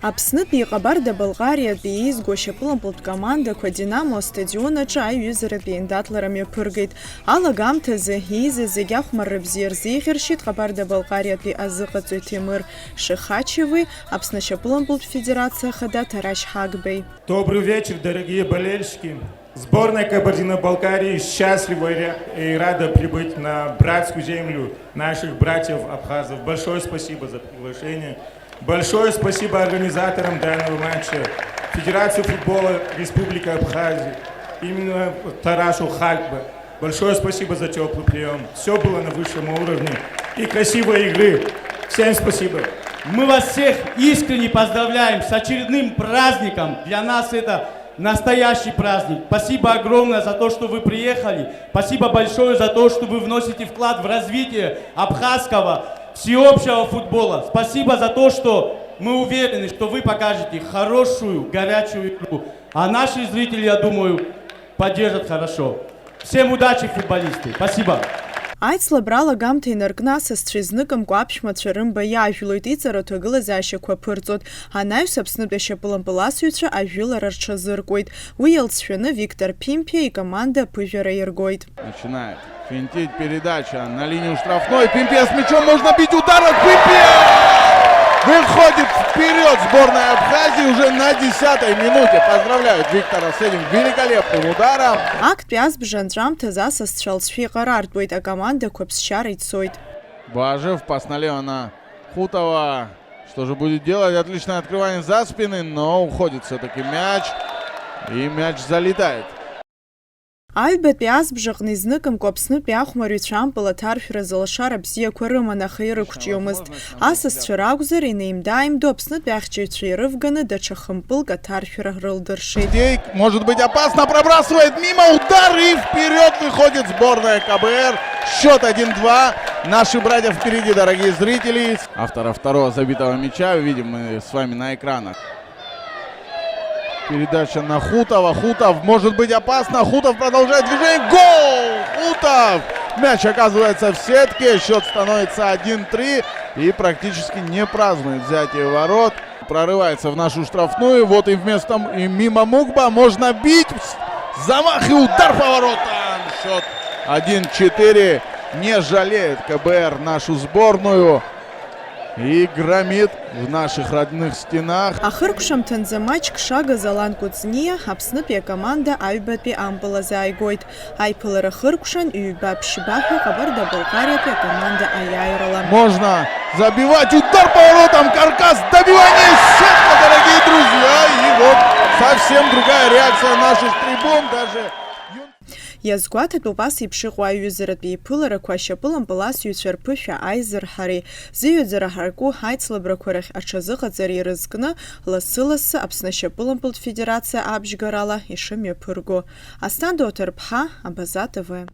Аԥснытәи Ҟабарда-Балҟариатәи еизго шьапылампылтә командақәа Динамо стадион аҿы аиҩызаратәи еиндаҭлара мҩаԥыргеит. Алагамҭазы еизаз зегьы ахәмарра бзиа рзеиӷьыршьеит Ҟабарда-Балҟариатәи азыҟаҵаҩ Темыр Шихачеви, Аԥсны шьапылампылтә федерациа хада Тараш Хагбеи. Добрый вечер, дорогие болельщики. Сборная Кабардино-Балкарии счастлива и рада прибыть на братскую землю наших братьев-абхазов. Большое спасибо за приглашение. Большое спасибо организаторам данного матча, Федерации футбола Республики Абхазия, именно Тарашу Хагбе. Большое спасибо за теплый прием. Все было на высшем уровне и красивой игры. Всем спасибо. Мы вас всех искренне поздравляем с очередным праздником. Для нас это настоящий праздник. Спасибо огромное за то, что вы приехали. Спасибо большое за то, что вы вносите вклад в развитие абхазского всеобщего футбола. Спасибо за то, что мы уверены, что вы покажете хорошую, горячую игру. А наши зрители, я думаю, поддержат хорошо. Всем удачи, футболисты. Спасибо. Аицлабра алагамҭа инаркны асасцәа изныкымкәа аԥшәмацәа рымба иаажәлоит, иҵараҭәу агылазаашьақәа ԥырҵәоит. Анаҩс Аԥснытәи ашьапылампыл асыҩцәа ажәылара рҽазыркуеит. Уи иалҵшәаны Виктор Пимпиа икоманда аԥыжәара иаргоит. Начинает финтить передача на линию штрафной. Пимпия с мячом, можно бить удар от Пимпия! Выходит вперед сборная Абхазии уже на 10-й минуте. Поздравляют Виктора с этим великолепным ударом. Актәи азбжа анҵәамҭаз асасцәа алҵшәа иҟарартәуеит, акомандақәа ԥсшьара ицоит. Бажев, пас налево на Хутова. Что же будет делать? Отличное открывание за спины, но уходит все-таки мяч. И мяч залетает. Аҩбатәи азбжаҟны изныкымкәа Аԥснытәи ахәмарҩцәа ампыл аҭаршәразы алашара бзиақәа рыман, аха ирықәҿиомызт. Асасцәа ракәзар инеимда-ааимдо Аԥснытәи ахьчаҩцәа ирывганы даҽа хымпылк аҭаршәара рылдыршеит. Может быть опасно, пробрасывает мимо, удар и вперед выходит сборная КБР. Счет 1-2. Наши братья впереди, дорогие зрители. Автора второго забитого мяча видим мы с вами на экранах. Передача на Хутова. Хутов, может быть опасно. Хутов продолжает движение. Гол! Хутов! Мяч оказывается в сетке. Счет становится 1-3. И практически не празднует взятие ворот. Прорывается в нашу штрафную. Вот и вместо и мимо Мукба можно бить. Замах и удар по воротам. Счет 1-4. Не жалеет КБР нашу сборную. И громит в наших родных стенах. Ахыркәшамҭанӡа маҷк шагаз алан Кәыҵниа Аԥснытәи акоманда аҩбатәи ампыл азы ааигоит. Аиԥылара хыркәшан ҩба-ԥшьба-ҳәа Ҟабарда-Балқариатәи акоманда аиааирала. Можно забивать, удар по воротам, каркас, добивание, сетка, дорогие друзья. И вот совсем другая реакция наших трибун. Даже Иазгәаҭатәуп ас еиԥш иҟоу аиҩызаратәи еиԥыларақәа ашьапылампыл асыҩцәа рԥышәа аизырҳареи, зыҩаӡара ҳарку аицлабрақәа рахь аҽазыҟаҵареи рызкны лассы-лассы Аԥсны ашьапылампылтә федерациа абжьгарала ишымҩаԥырго. Асҭанда Оҭарԥҳа, Абаза ТВ.